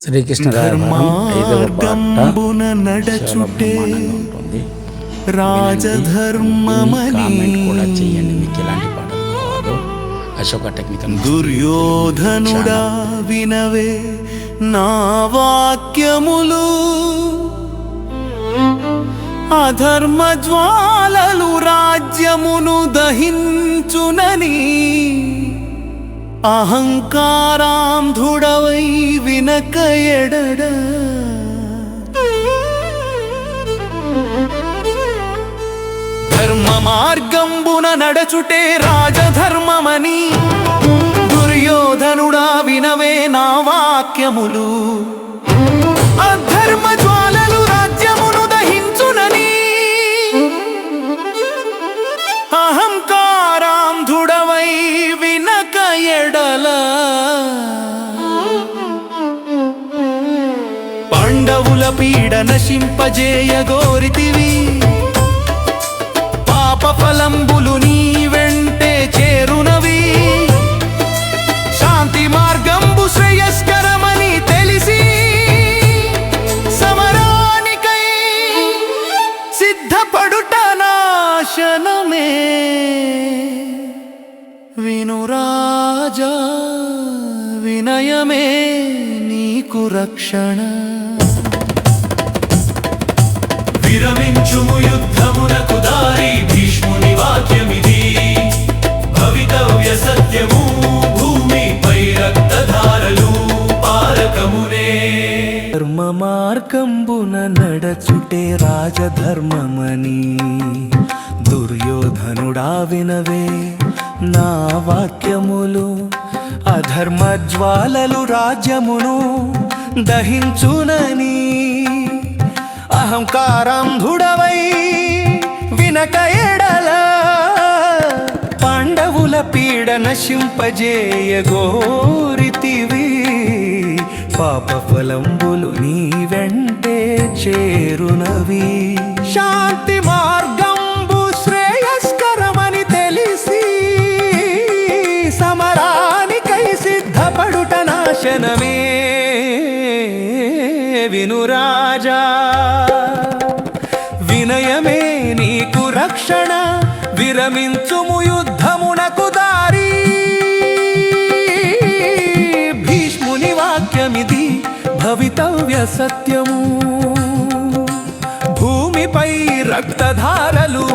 శ్రీకృష్ణ ధర్మార్గంబున నడచుటే రాజధర్మమని కూడా చేయండి. మీకు ఎలాంటి పాటలు కావాలో అశోక టెక్నికల్. దుర్యోధనుడా వినవే నా వాక్యములు, అధర్మ జ్వాలలు రాజ్యమును దహించునని అహంకారాంధుడవై వినక ఎడడ. ధర్మ మార్గంబున నడచుటే రాజధర్మమని, దుర్యోధనుడా వినవే నా వాక్యములు, అధర్మ జ్వాలలు రాజ్యమును దహించునని అహంకారాంధుడవై వినక ఎడల. పాండవుల పీడ నశింపజేయగోరితివి, పాప ఫలంబులు నీ వెంటే చేరునవి. శాంతి మార్గంబు శ్రేయస్కరమని తెలిసి సమరానికై సిద్ధపడుట నాశనమే. వినురాజా వినయమే నీకు రక్షణ. విరమించుము యుద్ధమునకు దారి, భీష్ముని వాక్యమిది భవితవ్య సత్యము. భూమిపై రక్తధారలు పారకమునే. ధర్మ మార్గంబున నడచుటే రాజధర్మమని, దుర్యోధనుడా వినవే నా వాక్యములు, అధర్మ జ్వాలలు రాజ్యమును దహించునని అహంకారాంధుడవై వినక ఎడల. పాండవుల పీడ నశింపజేయగోరితివి, పాప ఫలంబులు నీ వెంటే చేరునవి. శాంతి మార్గంబు శ్రేయస్కరమని తెలిసి సమరానికై సిద్ధపడుట నాశనమే. వినురాజా వినయమే నీకు రక్షణ. విరమించుము యుద్ధమునకు దారి, భీష్ముని వాక్యమిది భవితవ్య సత్యము. భూమిపై రక్తధారలు